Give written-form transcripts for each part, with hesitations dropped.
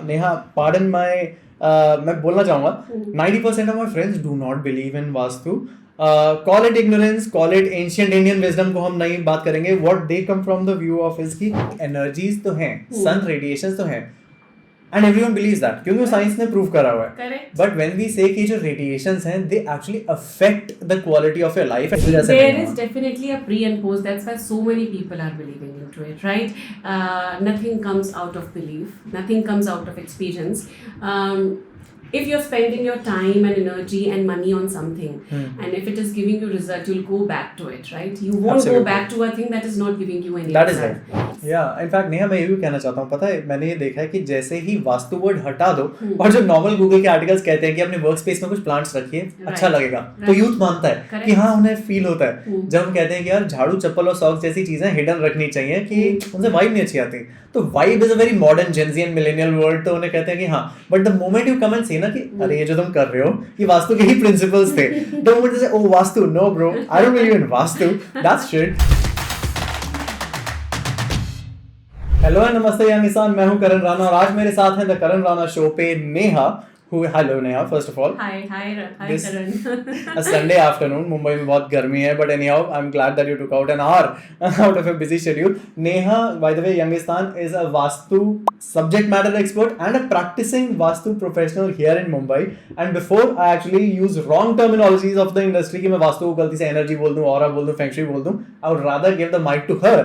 Neha, pardon my मैं बोलना चाहूंगा 90% of my friends do not believe in vastu. Call it ignorance, call it ancient Indian wisdom को हम नहीं बात करेंगे. What they come from the view of is कि energies तो हैं, sun radiations तो हैं, and everyone believes that क्योंकि साइंस ने प्रूव करा हुआ है. Correct. But when we say कि जो radiations हैं, they actually affect the quality of your life. There is definitely a pre and post. That's why so many people are believing into it, right? Nothing comes out of belief. Nothing comes out of experience. If you're spending your time and energy and money on something, and if it is giving you result, you'll go back to it, right? You won't Absolutely. go back to a thing that is not giving you any That is result. right. Yeah, in fact Neha मैं ये भी कहना चाहता हूँ, पता है मैंने ये देखा है कि जैसे ही वास्तु वर्ड हटा दो और जो नॉर्मल गूगल के आर्टिकल्स कहते हैं कि अपने वर्क स्पेस में कुछ प्लांट्स रखिए, अच्छा लगेगा, तो यूथ मानता है कि हाँ उन्हें फील होता है. जब हम कहते हैं कि यार झाड़ू चप्पल और सॉक्स जैसी चीजें हिडन रखनी चाहिए कि उनसे वाइब नहीं अच्छी आती, तो vibe is a very modern Gen Z and millennial word, तो उन्हें कहते हैं कि हाँ, but the moment you come and से ना कि अरे ये जो तुम कर रहे हो ये वास्तु के ही प्रिंसिपल्स थे, don't want to say oh vastu, no bro, I don't believe in vastu, that's shit. Hello and namaste young इंसान, मैं हूं करण राणा और आज मेरे साथ हैं द करण राणा शो पे Neha. Hello Neha, first of all Hi, This- Karan. a Sunday afternoon. Mumbai में बहुत गर्मी है, but anyhow, I'm glad that you took out an hour out of a busy schedule. Neha, by the way, Youngistan is a Vastu subject matter expert and a practicing Vastu professional here in Mumbai. And before I actually use wrong terminologies of the industry कि मैं वास्तु को गलती से energy बोल दूँ, aura बोल दूँ, feng shui बोल दूँ, I would rather give the mic to her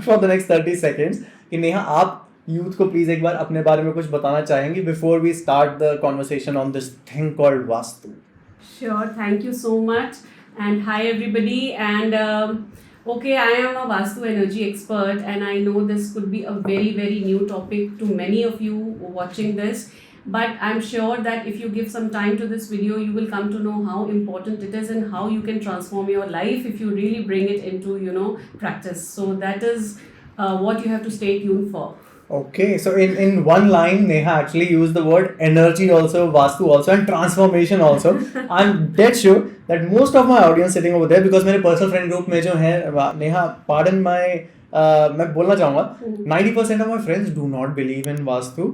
for the next 30 seconds. कि नेहा आप यूथ को प्लीज एक बार अपने बारे में कुछ बताना चाहेंगे before we start the conversation on this thing called Vastu. Sure, thank you so much. And hi, everybody. And okay, I am a Vastu energy expert, and I know this could be a very, very new topic to many of you watching this. But I'm sure that if you give some time to this video, you will come to know how important it is and how you can transform your life if you really bring it into, practice. So that is what you have to stay tuned for. Okay, so in one line, Neha actually used the word energy also, Vastu also, and transformation also. I'm dead sure that most of my audience sitting over there, because मेरे personal friend group में जो है, Neha, pardon my, मैं बोलना चाहूँगा 90% of my friends do not believe in Vastu.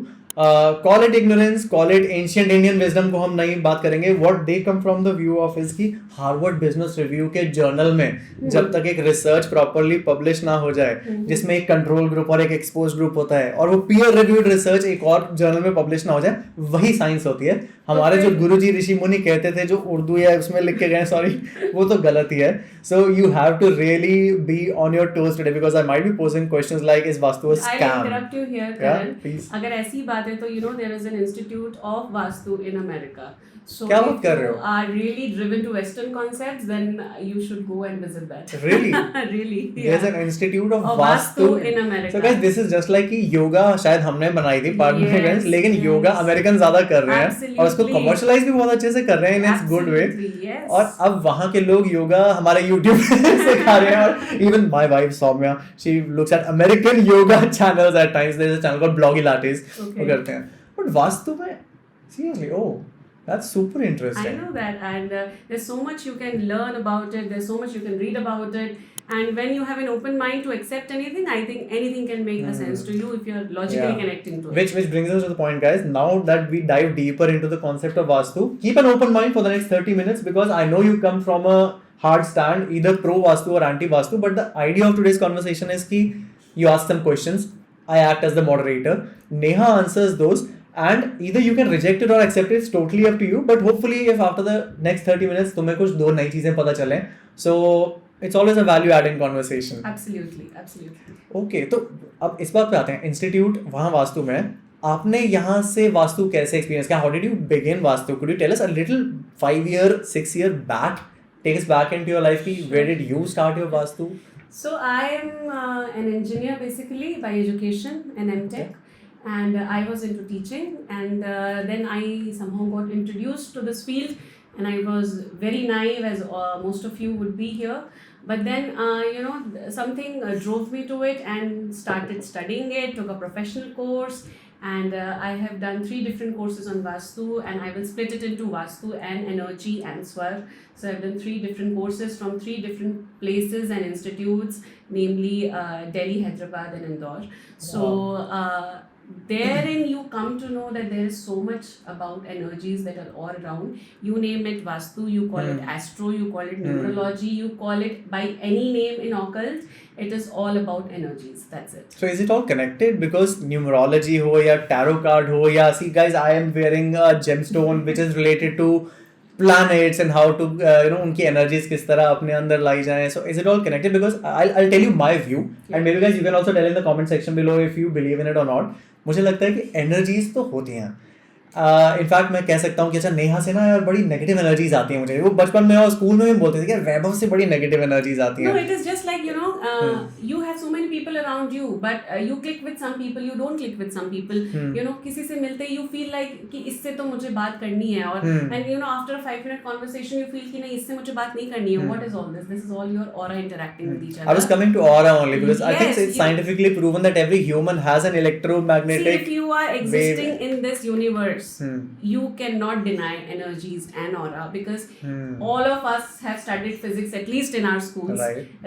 Call it ignorance, call it ancient Indian wisdom को हम नहीं बात करेंगे. What they come from the view of is कि हार्वर्ड बिजनेस रिव्यू के जर्नल में जब तक एक रिसर्च प्रॉपरली पब्लिश ना हो जाए, जिसमें एक कंट्रोल ग्रुप और एक एक्सपोज ग्रुप होता है, और वो पीयर रिव्यूड रिसर्च एक और जर्नल में पब्लिश ना हो जाए, वही साइंस होती है. हमारे जो गुरुजी ऋषि मुनि कहते थे, जो उर्दू या उसमें लिख के गए, सॉरी, वो तो गलत ही है. So you have to really be on your toes today because I might be posing questions like is Vastu a I'll scam. interrupt you here, Yeah, Karan. please. अगर ऐसी बात है तो there is an institute of Vastu in America. So क्या बात if कर रहे you हो? are really driven to Western concepts, then you should go and visit that. Really? Really? There's Yeah. an institute of Of Vastu Vastu in America. So guys, this is just like कि योगा शायद हमने बनाई थी part में, Yes, लेकिन yes. Yoga American ज्यादा कर रहे हैं और उसको Absolutely. कमर्शलाइज भी बहुत अच्छे से कर रहे हैं in its good way. Absolutely, yes. और अब वहाँ के लोग योगा हमारे YouTube पे सिखा रहे हैं. और even my wife Saumya, she looks at American yoga channels at times. There is a channel called Blogilates, वो करते हैं. बट वास्तु में seriously, oh that's super interesting. I know that, and there's so much you can learn about it. There's so much you can read about it, and when you have an open mind to accept anything, I think anything can make a sense to you if you're logically connecting to it. Which brings us to the point, guys. Now that we dive deeper into the concept of Vastu, keep an open mind for the next 30 minutes because I know you come from a hard stand, either pro Vastu or anti Vastu. But the idea of today's conversation is कि you ask some questions, I act as the moderator, Neha answers those. And either you can reject it or accept it. It's totally up to you. But hopefully, if after the next 30 minutes तुम्हें कुछ दो नई चीजें पता चलें, so it's always a value-adding conversation. Absolutely, absolutely. Okay, तो अब इस बात पे आते हैं. इंस्टीट्यूट वहाँ वास्तु में, आपने यहाँ से वास्तु कैसे एक्सपीरियंस किया? How did you begin vastu? Could you tell us a little 5-year, 6-year back? Take us back into your life. Where did you start your vastu? So I am an engineer basically by education, an MTech. And I was into teaching, and then I somehow got introduced to this field, and I was very naive, as most of you would be here. But then something drove me to it and started studying it, took a professional course, and I have done 3 different courses on Vastu, and I will split it into Vastu and energy and Swar. So I've done 3 different courses from 3 different places and institutes, namely Delhi, Hyderabad and Indore. So therein you come to know that there is so much about energies that are all around. You name it Vastu, you call it astro, you call it numerology, you call it by any name in occult. It is all about energies. That's it. So is it all connected? Because numerology ho ya tarot card ho ya, see guys, I am wearing a gemstone which is related to planets and how to उनकी energies किस तरह अपने अंदर लाई जाएं. So is it all connected? Because I'll tell you my view, and maybe guys you can also tell in the comment section below if you believe in it or not. मुझे लगता है कि energies तो होती हैं. In fact मैं कह सकता हूँ कि अच्छा नेहा से ना यार बड़ी नेगेटिव एनर्जीज आती हैं मुझे. वो बचपन में और स्कूल में भी बोलते थे कि यार वैभव से बड़ी नेगेटिव एनर्जीज आती हैं. No, it is just like, you have so many people around you, but you click with some people, you don't click with some people. किसी से मिलते you feel like कि इससे तो मुझे बात करनी है, और and after a 5-minute conversation you feel कि नहीं इससे मुझे बात नहीं करनी है. What is all this? This is all your aura interacting with each other. I was coming to aura only because I think it's scientifically proven that every human has an electromagnetic. See, if you are existing in this universe, you cannot deny energies and aura, because all of us have studied physics, at least in our schools,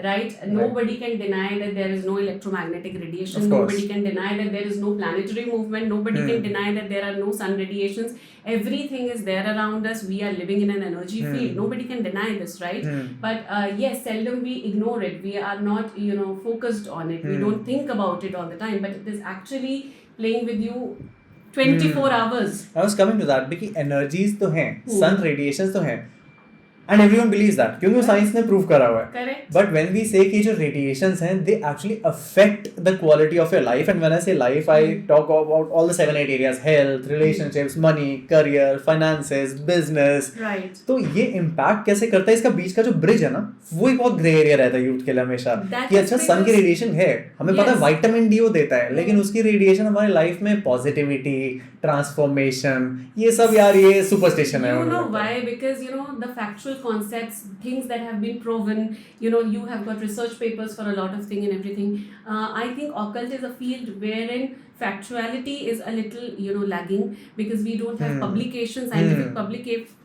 right? Nobody can deny that there is no electromagnetic radiation. Nobody can deny that there is no planetary movement. Nobody can deny that there are no sun radiations. Everything is there around us. We are living in an energy field. Nobody can deny this, right? But yes, seldom we ignore it. We are not focused on it. We don't think about it all the time, but it is actually playing with you 24 hours. I was coming to that because energies तो हैं, sun radiations तो हैं, and everyone believes that क्योंकि वो science ने prove करा हुआ है. Correct. But when we say कि जो radiations हैं, they actually affect the quality of your life. And when I say life, I talk about all the 7-8 areas: health, relationships, money, career, finances, business. Right. तो ये impact कैसे करता है? इसका बीच का जो ब्रिज है ना, वो एक बहुत ग्रे एरिया रहता है यूथ के लिए हमेशा. कि अच्छा सन की रेडिएशन है, हमें पता है विटामिन डी वो देता है, लेकिन उसकी रेडिएशन हमारे लाइफ में पॉजिटिविटी, ट्रांसफॉर्मेशन, ये सब यार ये सुपरस्टिशन है. You know why? Because the factual concepts, things that have been proven, you have got research papers for a lot of things and everything. I think occult is a field wherein factuality is a little lagging, because we don't have publications, scientific publications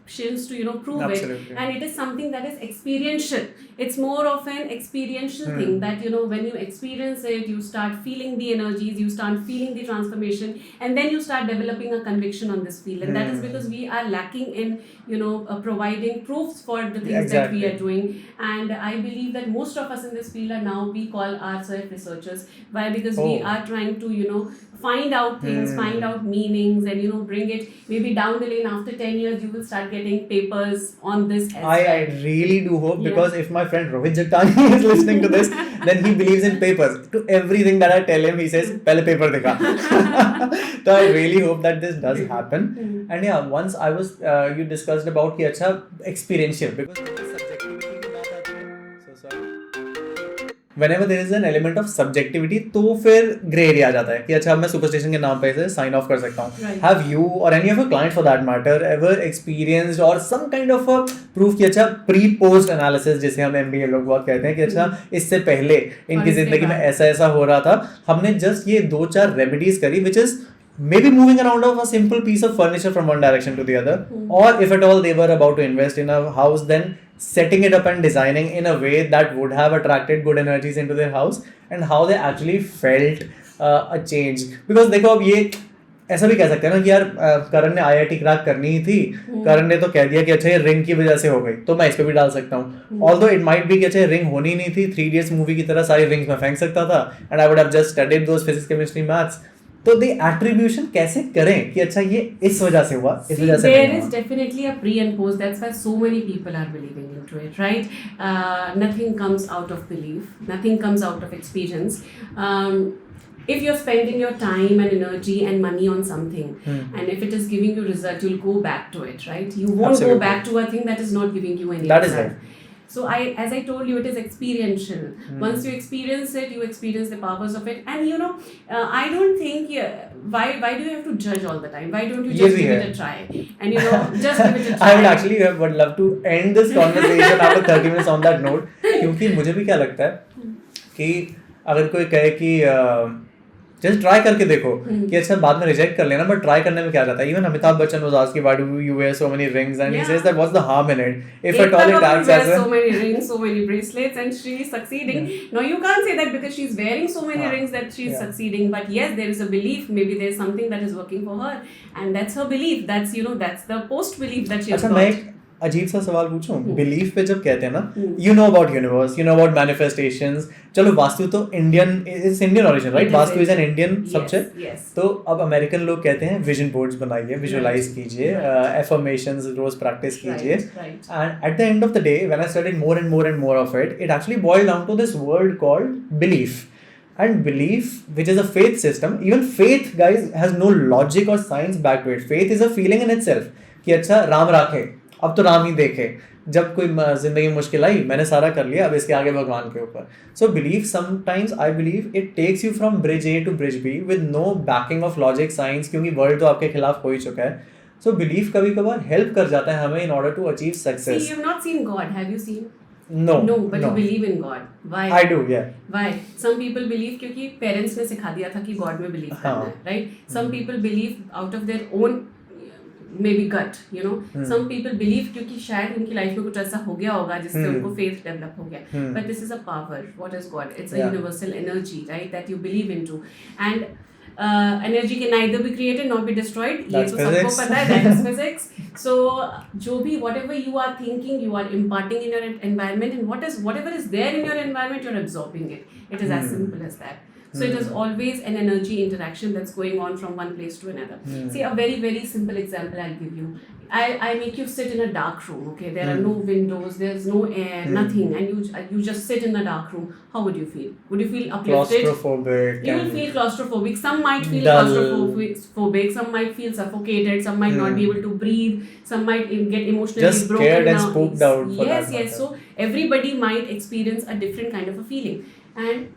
to prove Absolutely. it, and it is something that is experiential. It's more of an experiential thing that when you experience it, you start feeling the energies, you start feeling the transformation, and then you start developing a conviction on this field. And that is because we are lacking in providing proofs for the things that we are doing. And I believe that most of us in this field are now, we call ourselves researchers. Why? Because we are trying to find out things, find out meanings, and bring it maybe down the lane. After 10 years you will start getting papers on this as I really do hope, because if my friend Rohit Jagtani is listening to this, then he believes in papers. To everything that I tell him, he says pehle paper dekha. So I really hope that this does happen. And yeah, once I was you discussed about कि अच्छा experiential, because subjectivity की बात आती है. So sorry. Whenever there is an element of subjectivity, तो फिर grey area आ जाता है कि अच्छा मैं सुपरस्टिशन के नाम पे इसे साइन ऑफ कर सकता हूँ. Have you or any of your clients for that matter ever experienced or some kind of a proof कि अच्छा pre post analysis, जिसे हम MBA लोग बहुत कहते हैं कि अच्छा इससे पहले इनकी जिंदगी में ऐसा ऐसा हो रहा था, हमने जस्ट ये 2-4 रेमेडीज करी, which is maybe moving around of a simple piece of furniture from one direction to the other, or if at all they were about to invest in a house, then setting it up and designing in a way that would have attracted good energies into their house, and how they actually felt a change. Because देखो अब ये ऐसा भी कह सकते हैं ना कि यार करण ने IIT क्रैक करनी ही थी, करण ने तो कह दिया कि अच्छा ये रिंग की वजह से हो गई, तो मैं इस पे भी डाल सकता हूँ. Although it might be कि अच्छा रिंग होनी नहीं थी, 3 Idiots मूवी की तरह सारी रिंग्स में फेंक सकता था, and I would have just studied those physics, chemistry, maths. तो the attribution कैसे करें कि अच्छा ये इस वजह से हुआ, इस वजह से there is definitely a pre and post. That's why so many people are believing into it, right? Nothing comes out of belief, nothing comes out of experience. If you're spending your time and energy and money on something, and if it is giving you result, you'll go back to it, right? You won't go back to a thing that is not giving you any That result. is right. So as I told you, it is experiential. Once you experience it, you experience the powers of it. And I don't think why do you have to judge all the time? Why don't you just give it a try? And just give it a try. I would love to end this conversation after 30 minutes on that note, क्योंकि मुझे भी क्या लगता है कि अगर कोई कहे कि जस्ट ट्राई करके देखो कि अच्छा बाद में रिजेक्ट कर लेना, बट ट्राई करने में क्या जाता है. Even Amitabh Bachchan was asked why do you wear so many rings and he says that what's the harm in it if at all it acts as so many rings, so many bracelets, and she's succeeding. No, you can't say that because she's wearing so many rings that she's succeeding. But yes, there is a belief. Maybe there's something that is working for her, and that's her belief. That's that's the post belief that she has अच्छा मैं got. एक अजीब सा सवाल पूछूं. Belief पे जब कहते हैं ना, you know about universe, you know about manifestations. चलो वास्तु तो Indian origin, right? Vastu is an Indian subject. तो अब अमेरिकन लोग कहते हैं विजन बोर्ड्स बनाइए, विजुअलाइज कीजिए, एफर्मेशंस रोज प्रैक्टिस कीजिए. And at the end of the day when I studied more and more of it, it actually boiled down to this word called belief. And belief, which is a faith system, even faith, guys, has no logic or science back to it. Faith is a feeling in itself. कि अच्छा राम राखे, अब तो राम ही देखे. जब कोई जिंदगी में मुश्किल आई, मैंने सारा कर लिया, अब इसके आगे भगवान के ऊपर. So belief, sometimes I believe it takes you from bridge A to bridge B with no backing of logic, science, क्योंकि वर्ल्ड तो आपके खिलाफ हो ही चुका है. So belief कभी कभार हेल्प कर जाता है हमें in order to achieve success. See, you've not seen God, have you seen? No, but you believe in God. Why? I do, yeah. Why? Some people believe क्योंकि parents ने सिखा दिया था कि God में believe करना है, right? Some people believe out of their own maybe gut, Some people believe क्योंकि शायद उनकी लाइफ में कुछ ऐसा हो गया होगा जिससे उनको faith develop हो गया. But this is a power. What is God? It's a universal energy, right? That you believe into. And energy can neither be created nor be destroyed. ये तो सबको पता है. That is physics. So जो भी whatever you are thinking, you are imparting in your environment, and whatever is there in your environment, you're absorbing it. It is as simple as that. So it is always an energy interaction that's going on from one place to another. See, a very, very simple example I'll give you. I make you sit in a dark room, okay? There are no windows, there's no air, nothing, and you just sit in a dark room. How would you feel? Would you feel uplifted? Claustrophobic. You will feel claustrophobic. Some might feel dull. claustrophobic. Some might feel suffocated. Some might not be able to breathe. Some might get emotionally just broken scared down. and spooked out. Yes. So everybody might experience a different kind of a feeling.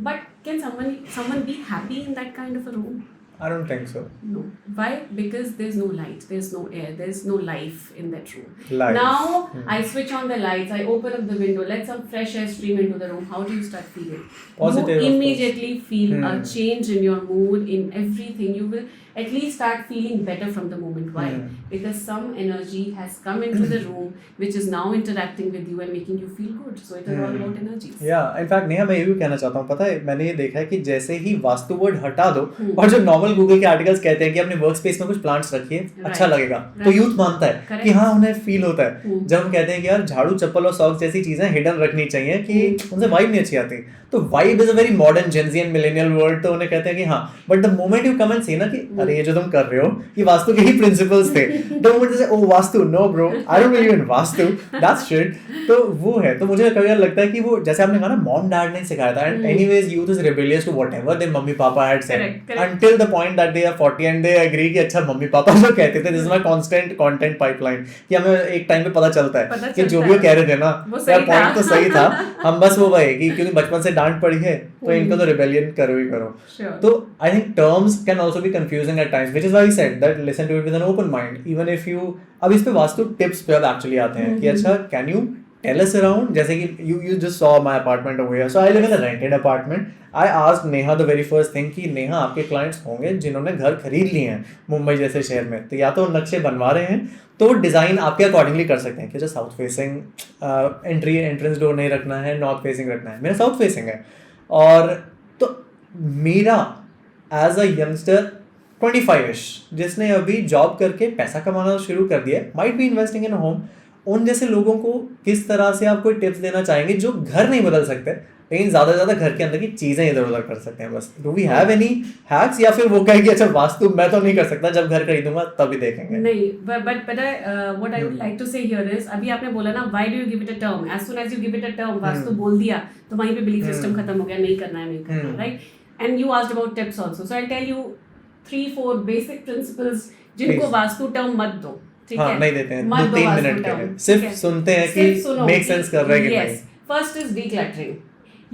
But can someone be happy in that kind of a room? I don't think so. No. Why? Because there's no light, there's no air, there's no life in that room. Life. Now, I switch on the lights, I open up the window, let some fresh air stream into the room. How do you start feeling? Positive. You immediately feel a change in your mood, in everything. You will at least start feeling better from the moment. Why? Because some energy has come into the room which is now interacting with you and making you feel good. So it is all about energies. Yeah, in fact Neha मैं ये भी कहना चाहता हूँ, पता है मैंने ये देखा है कि जैसे ही वास्तु वर्ड हटा दो और जो नॉर्मल गूगल के आर्टिकल्स कहते हैं कि अपने वर्क स्पेस में कुछ प्लांट्स रखिए, अच्छा लगेगा, तो यूथ मानता है कि हाँ उन्हें फील होता है. जब हम कहते हैं कि यार झाड़ू चप्पल और सॉक्स जैसी चीजें हिडन रखनी चाहिए कि उनसे वाइब नहीं अच्छी आती, तो vibe is a very modern Gen Z and millennial word. तो उन्हें कहते हैं कि हाँ, but the moment you come and से ना कि अरे ये जो तुम कर रहे हो ये वास्तु के ही प्रिंसिपल्स थे, the moment say oh vastu, no bro I don't believe in vastu, that's shit. तो वो है. तो मुझे कभी लगता है कि वो जैसे आपने कहा ना मॉम डैड ने सिखाया था, and anyways youth is rebellious to whatever their mummy papa had said until the point that they are 40 and they agree कि अच्छा मम्मी पापा जो कहते थे, this is my constant content pipeline, कि हमें एक टाइम पे पता चलता है कि जो भी वो कह रहे थे ना यार पॉइंट तो सही था, हम बस वो भाई कि क्योंकि बचपन से डांट पड़ी है तो इनको तो रिबेलियन करो ही करो. तो I think terms can also be confusing at times, which is why we said that listen to it with an open mind. Even if you, अब इस पे वास्तु टिप्स पे अब एक्चुअली आते हैं कि अच्छा can you tell us around, जैसे कि you just saw my apartment over here, so I live in a rented apartment. I asked Neha the very first thing कि नेहा आपके क्लाइंट्स होंगे जिन्होंने घर खरीद लिए हैं मुंबई जैसे शहर में, तो या तो नक्शे बनवा रहे हैं तो डिज़ाइन आपके अकॉर्डिंगली कर सकते हैं कि जो साउथ फेसिंग एंट्रेंस डोर नहीं रखना है, नॉर्थ फेसिंग रखना है. मेरा साउथ फेसिंग है, और तो मेरा एज अ यंगस्टर 25ish जिसने अभी जॉब करके पैसा कमाना शुरू कर दिया, might be investing in home, उन जैसे लोगों को किस तरह से आप कोई टिप्स देना चाहेंगे जो घर नहीं बदल सकते लेकिन ज़्यादा से ज़्यादा घर के अंदर की चीज़ें इधर उधर कर सकते हैं? बस do we have any hacks, या फिर वो कहे कि अच्छा वास्तु मैं तो नहीं कर सकता, जब घर खरीदूंगा तभी देखेंगे? नहीं, but what I would like to say here is, अभी आपने बोला ना why do you give it a term, as soon as you give it a term Vastu बोल दिया तो वहीं पे बिलीफ सिस्टम खत्म हो गया, नहीं करना, right? And you asked about tips also, so I tell you 3-4 basic principles जिनको वास्तु टर्म मत दो. हाँ, नहीं देते हैं 2-3 मिनट के लिए, सिर्फ सुनते हैं कि मेक सेंस कर रहा है कि नहीं. First is decluttering.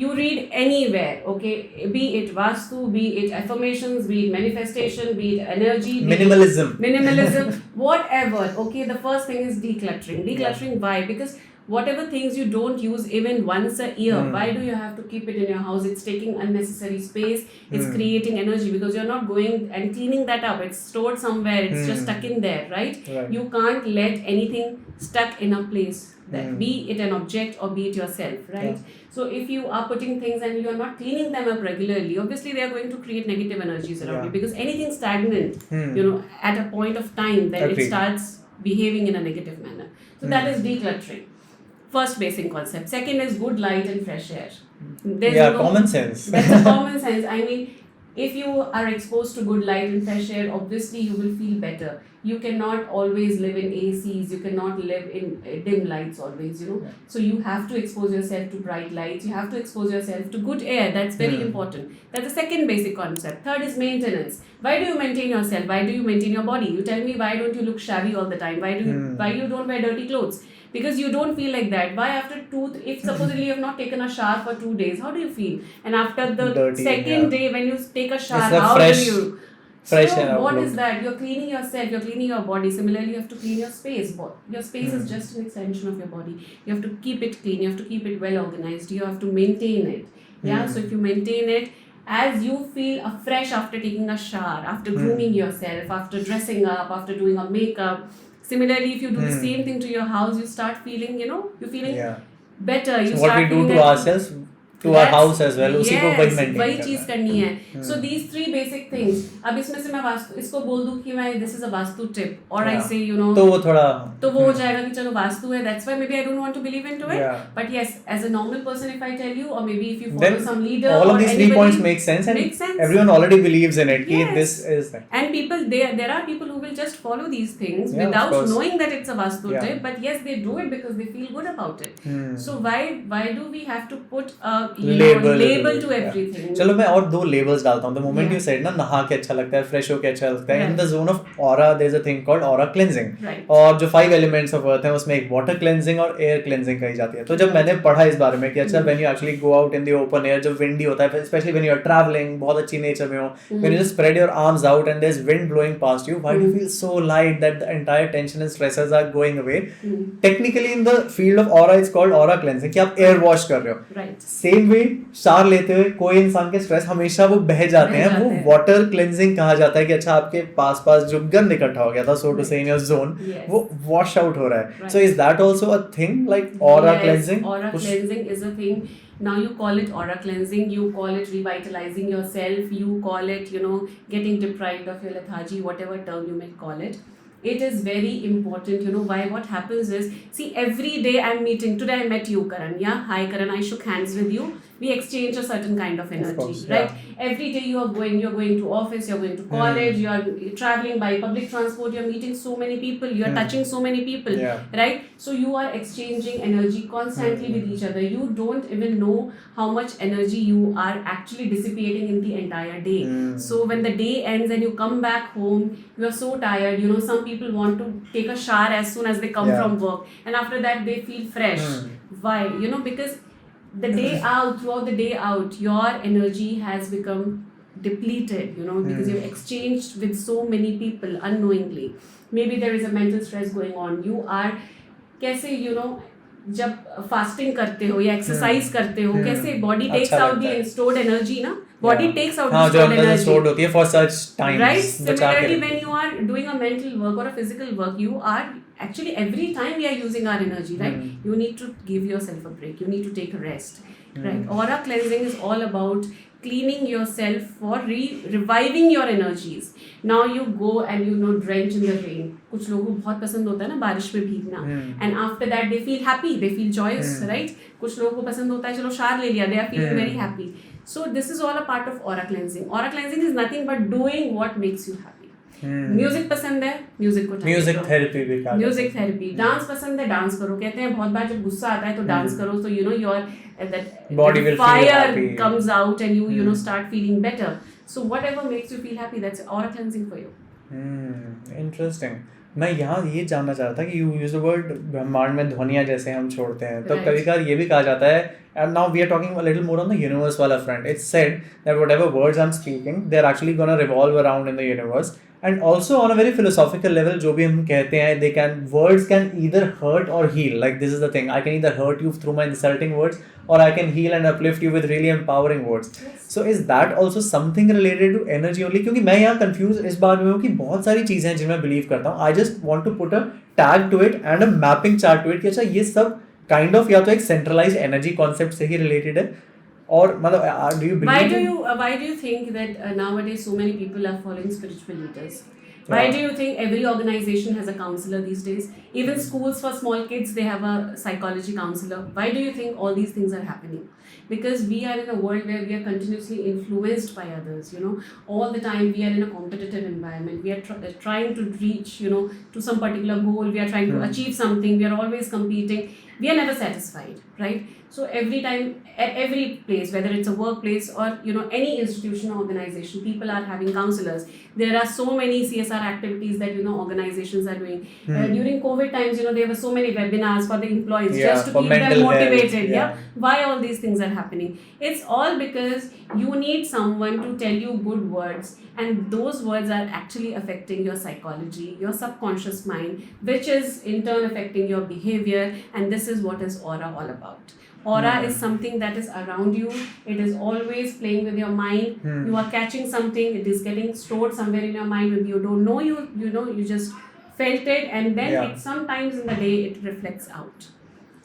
You read anywhere, okay, be it vastu, be it affirmations, be it manifestation, be it energy, minimalism, whatever, okay, the first thing is decluttering. Why? Because whatever things you don't use even once a year, why do you have to keep it in your house? It's taking unnecessary space, it's creating energy, because you're not going and cleaning that up. It's stored somewhere, it's just stuck in there, right? You can't let anything stuck in a place, that be it an object or be it yourself, right? So if you are putting things and you're not cleaning them up regularly, obviously they are going to create negative energies around you, because anything stagnant, at a point of time, then it starts behaving in a negative manner. So that is decluttering. First basic concept. Second is good light and fresh air. Common sense. That's a common sense. I mean, if you are exposed to good light and fresh air, obviously you will feel better. You cannot always live in ACs, you cannot live in dim lights always, So you have to expose yourself to bright lights, you have to expose yourself to good air. That's very important. That's the second basic concept. Third is maintenance. Why do you maintain yourself? Why do you maintain your body? You tell me, why don't you look shabby all the time? Why you don't wear dirty clothes? Because you don't feel like that. Why after if supposedly you have not taken a shower for 2 days, how do you feel? And after the Dirty, second day when you take a shower, it's how fresh, do you? Fresh So and what outlook. is that? You're cleaning yourself, you're cleaning your body. Similarly, you have to clean your space. Your space is just an extension of your body. You have to keep it clean, you have to keep it well organized, you have to maintain it. So if you maintain it, as you feel fresh after taking a shower, after grooming yourself, after dressing up, after doing a makeup. Similarly, if you do the same thing to your house, you start feeling, you're feeling better. You So start what we do feeling to that- ourselves, to our house as well, उसी को वही maintain वही करना चीज है. करनी है. So these three basic things. अब इसमें से मैं इसको बोल दूं कि मैं this is a vastu tip, or I say तो वो थोड़ा तो वो हो जाएगा कि चलो वास्तु है. That's why maybe I don't want to believe into it. Yeah. But yes, as a normal person, if I tell you, or maybe if you follow then some leader, all of or these 3 anybody, points make sense, and makes sense. everyone already believes in it. कि Yes. this is that. And people, there are people who will just follow these things Yeah, of without course. knowing that it's a vastu Yeah. tip, but yes, they do it because they feel good about it. So why do we have to put a label to everything? चलो मैं और 2 labels डालता हूँ. The moment Yeah. you said ना नहा के अच्छा लगता है, fresh होके अच्छा लगता है. In the zone of aura, there is a thing called aura cleansing. Right. और जो 5 elements of earth हैं उसमें एक water cleansing और air cleansing कही जाती है. तो जब मैंने पढ़ा इस बारे में कि अच्छा when you actually go out in the open air, जब windy होता है, especially when you are traveling, बहुत अच्छी nature में हो, when you just spread your arms out and there's wind blowing past you, why do you feel so light that the entire tension and stresses are going away? Technically in the field of aura, it's called aura cleansing कि आप air wash कर रहे हो. Right. Same way शार लेते हुए कोई इंसान के स्ट्रेस हमेशा वो बह जाते हैं. वो वाटर क्लेंजिंग कहा जाता है कि अच्छा आपके पास जो गंद इकट्ठा हो गया था, सो टू से इन योर जोन, वो वॉश आउट हो रहा है. So is that also a thing like aura cleansing? Aura cleansing is a thing. Now you call it aura cleansing, you call it revitalizing yourself, you call it, getting deprived of your lethargy, whatever term you may call it. It is very important, why. What happens is, see, every day I'm meeting. Today I met you, Karan. Yeah, hi Karan, I shook hands with you. We exchange a certain kind of energy, course, right? Every day you're going to office, you're going to college, you're traveling by public transport, you're meeting so many people, you're touching so many people, right? So you are exchanging energy constantly with each other. You don't even know how much energy you are actually dissipating in the entire day. So when the day ends and you come back home, you are so tired. Some people want to take a shower as soon as they come from work, and after that they feel fresh. Why? Because the day out, throughout the day out, your energy has become depleted, because you've exchanged with so many people unknowingly. Maybe there is a mental stress going on. You are कैसे, जब fasting करते हो या exercise करते हो, कैसे body takes out the stored energy ना, body takes out the stored energy, stored होती है for such times, right? Similarly, when you are doing a mental work or a physical work, you are actually, every time we are using our energy, right? You need to give yourself a break, you need to take a rest, right? Aura cleansing is all about cleaning yourself for reviving your energies. Now you go and drench in the rain. कुछ लोगों को बहुत पसंद होता है ना बारिश में भीगना, and after that they feel happy, they feel joyous, right? कुछ लोगों को पसंद होता है चलो शार ले लिया, they are feeling very happy. So this is all a part of aura cleansing. Aura cleansing is nothing but doing what makes you happy. Music पसंद है, म्यूजिक को म्यूजिक थेरेपी भी कहा, म्यूजिक थेरेपी. डांस पसंद है, dance करो. कहते हैं बहुत बार जब गुस्सा आता है तो डांस करो, so your that body will feel fire happy, comes out and you start feeling better. So whatever makes you feel happy, that's aura cleansing for you. Interesting. मैं यहाँ ये जानना चाह रहा था कि यू यूज द वर्ड ब्रह्मांड में ध्वनियाँ जैसे हम छोड़ते हैं, तो कभी कभार ये भी कहा जाता है, and now we are talking a little more on the universe वाला front. It's said that whatever words I'm speaking, they're actually gonna revolve around in the universe, And also on a very philosophical level, जो भी हम कहते हैं, words can either hurt or heal. Like this is the thing, I can either hurt you through my insulting words, or I can heal and uplift you with really empowering words. Yes. So is that also something related to energy only? क्योंकि मैं यहाँ confused इस बात में हूँ कि बहुत सारी चीज़ें हैं जिनमें believe करता हूँ. I just want to put a tag to it and a mapping chart to it कि अच्छा ये सब kind of या तो एक centralized energy concept से ही related है, और मतलब do you believe why do you think that nowadays so many people are following spiritual leaders? Why Yeah. do you think every organization has a counselor these days? Even schools for small kids, they have a psychology counselor. Why do you think all these things are happening? Because we are in a world where we are continuously influenced by others, you know. All the time we are in a competitive environment. We are trying to reach, you know, to some particular goal. We are trying to achieve something. We are always competing. We are never satisfied, right? So every time, at every place, whether it's a workplace or, you know, any institution or organization, people are having counselors. There are so many CSR activities that, you know, organizations are doing. During COVID times, you know, there were so many webinars for the employees Yeah, just to for keep them mental health, motivated. yeah. Why all these things are happening? It's all because you need someone to tell you good words, and those words are actually affecting your psychology, your subconscious mind, which is in turn affecting your behavior. And this is what is aura all about. Aura is something that is around you. It is always playing with your mind. You are catching something. It is getting stored somewhere in your mind. Maybe you don't know, you know, you just felt it, and then Yeah. it sometimes in the day it reflects out.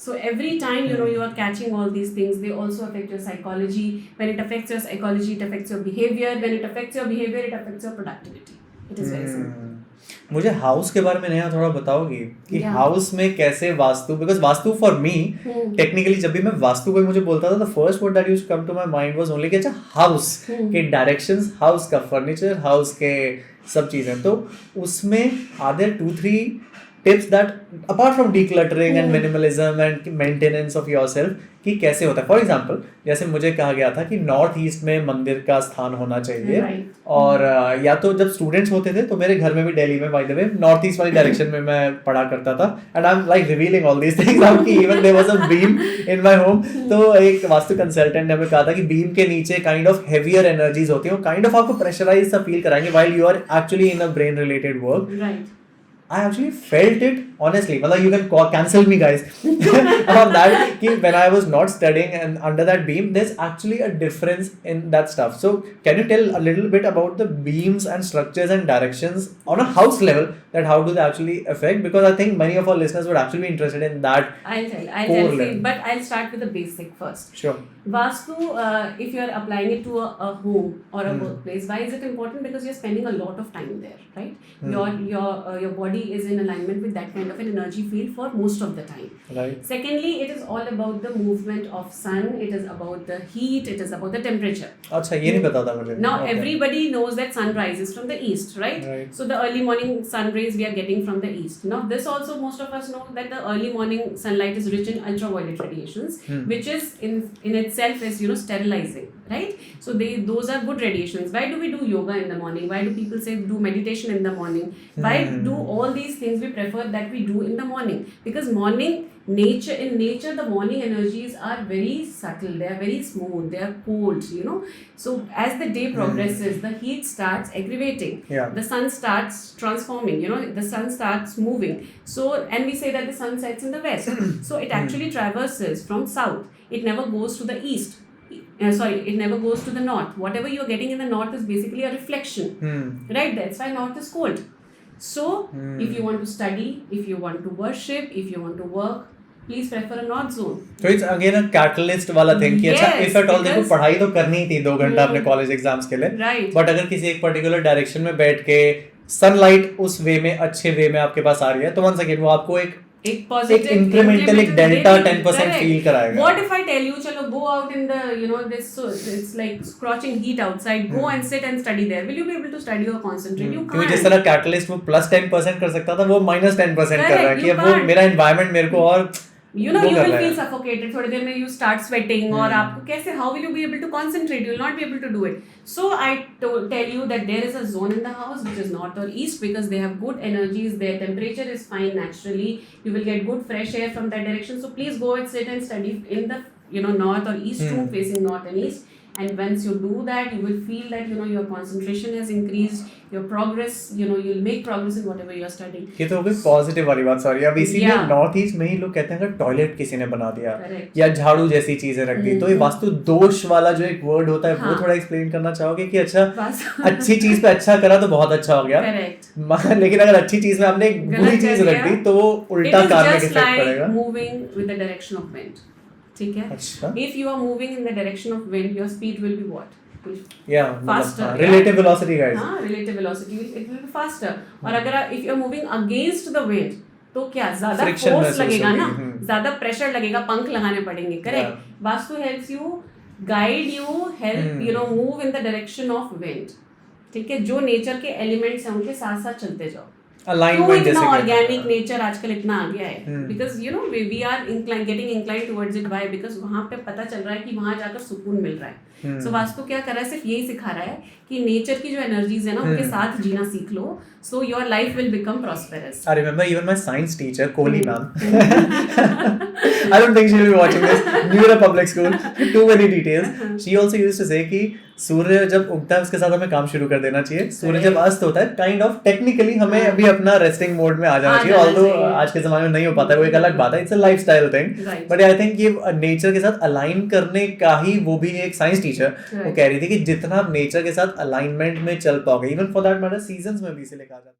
So every time, you know, you are catching all these things, they also affect your psychology. When it affects your psychology, it affects your behavior. When it affects your behavior, it affects your productivity. It is very simple. मुझे house के बारे में नया थोड़ा बताओगी कि Yeah. House में कैसे Vastu, because Vastu for me technically जब भी मैं वास्तु कोई मुझे बोलता था, the first word that used to come to my mind was only कि अच्छा हाउस के डायरेक्शंस, हाउस का फर्नीचर, हाउस के सब चीजें. तो उसमें are there 2-3 tips that apart from decluttering and minimalism and maintenance of yourself कि कैसे होता है. फॉर एग्जाम्पल जैसे मुझे कहा गया था कि नॉर्थ ईस्ट में मंदिर का स्थान होना चाहिए. Right. और या तो जब स्टूडेंट्स होते थे तो मेरे घर में भी दिल्ली में by the way north east वाली डायरेक्शन में मैं पढ़ा करता था. And I am like revealing all these things now कि even there was a beam in my home. तो एक वास्तु कंसल्टेंट ने हमें कहा था कि बीम के नीचे काइंड ऑफ हेवियर एनर्जीज होती हैं, काइंड ऑफ आपको प्रेशराइज सा फील कराएंगे while you are actually in a brain related work. Right. I actually felt it honestly. मतलब you can cancel me guys on that कि when I was not studying and under that beam, there's actually a difference in that stuff. So can you tell a little bit about the beams and structures and directions on a house level, that how do they actually affect? Because I think many of our listeners would actually be interested in that. I'll core tell you, level. but I'll start with the basic first. Sure. Vastu, if you're applying it to a home or a workplace, why is it important? Because you're spending a lot of time there, right? Your body is in alignment with that kind of an energy field for most of the time. Right. Secondly, it is all about the movement of sun. It is about the heat. It is about the temperature. अच्छा ये नहीं पता था मुझे. Now Okay. everybody knows that sun rises from the east, right? Right. So the early morning sun rays we are getting from the east. Now this also most of us know that the early morning sunlight is rich in ultraviolet radiations, which is in itself is, you know, sterilizing, right? So those are good radiations. Why do we do yoga in the morning? Why do people say do meditation in the morning? Why do all these things we prefer that we do in the morning? Because in nature the morning energies are very subtle, they are very smooth, they are cold, you know. So as the day progresses, the heat starts aggravating. Yeah. The sun starts transforming, you know, the sun starts moving. So, and we say that the sun sets in the west. So it actually traverses from south. It never goes to the east. It never goes to the north. Whatever you're getting in the north is basically a reflection. Right? That's why north is cold. So, if you want to study, if you want to worship, if you want to work, please prefer a north zone. So it's again a catalyst वाला thing कि अच्छा Yes, if at all देखो because- पढ़ाई तो करनी ही थी 2 घंटा अपने कॉलेज एग्जाम्स के लिए. Right. बट अगर किसी एक पर्टिकुलर डायरेक्शन में बैठ के सनलाइट उस वे में अच्छे वे में आपके पास आ रही है तो वंस अगेन वो आपको एक positive incremental, एक delta incremental 10% correct. feel कराएगा. What if I tell you, chalo go out in the, you know, this, so it's like scorching heat outside, go and sit and study there. Will you be able to study or concentrate? You क्योंकि can't. जिस तरह catalyst वो +10% कर सकता था वो -10% कर रहा है Correct, कि you अब वो can't. मेरा एनवायरनमेंट मेरे को और You know, वो you कर will रहा feel है. suffocated. थोड़ी देर में you start sweating और आपको कैसे, how will you be able to concentrate? You will not be able to do it. So I tell you that there is a zone in the house which is north or east because they have good energies. Their temperature is fine naturally. You will get good fresh air from that direction. So please go and sit and study in the, you know, north or east room facing north and east. And once you do that, you will feel that, you know, your concentration has increased, your progress, you know, you'll make progress in whatever you are studying. ये तो हो गई positive वाली बात, sorry. अब इसीलिए Yeah. North east में ही लोग कहते हैं अगर टॉयलेट किसी ने बना दिया Correct. या झाड़ू जैसी चीजें रख दी, तो ये वास्तु दोष वाला जो एक वर्ड होता है वो हाँ. थोड़ा एक्सप्लेन करना चाहोगे कि अच्छा बस अच्छी चीज पे अच्छा करा तो बहुत अच्छा हो गया, correct. लेकिन अगर अच्छी चीज में आपने एक बुरी गलत चीज कर रख दी दिया, तो वो It उल्टा is कार्मिक just इफेक्ट like पड़ेगा। moving with the direction of wind. ठीक है? अच्छा, If you are moving in the direction of wind, your speed will be what? या Faster, yeah. Relative velocity guys. हाँ, relative velocity it will be faster. और अगर if you are moving against the wind, तो क्या ज्यादा Friction force महसूस लगेगा होगी, ना, ज्यादा प्रेशर लगेगा, पंख लगाने पड़ेंगे, correct. Vastu helps you, guide you, help you know move in the direction of wind. ठीक है, जो नेचर के एलिमेंट्स हैं उनके साथ साथ चलते जाओ। अलाइनमेंट जैसे ऑर्गेनिक नेचर आजकल इतना आ गया है, because you know we are getting incline towards it. Why? Because वहां पे पता चल रहा है कि वहां जाकर सुकून मिल रहा है। सो वास्तु क्या कर रहा है, सिर्फ यही सिखा रहा है कि नेचर की जो एनर्जीज है ना उनके साथ जीना सीख लो, so your life will become prosperous. I remember even my science teacher, Kohli ma'am. I don't think she'll be watching this. New Era Public School. Too many details. She also used to say कि सूर्य जब उगता है उसके साथ हमें काम शुरू कर देना चाहिए। सूर्य जब अस्त होता है काइंड ऑफ टेक्निकली हमें अभी अपना रेस्टिंग मोड में आ जाना चाहिए। ऑल्दो आज के जमाने में नहीं हो पाता है, वो एक अलग बात है, it's a lifestyle thing. But I think ये नेचर के साथ अलाइन करने का ही, वो भी एक साइंस टीचर वो कह रही थी कि जितना आप नेचर के साथ अलाइनमेंट में चल पाओगे, even for that matter seasons में भी इसे लेकर आ जाता है।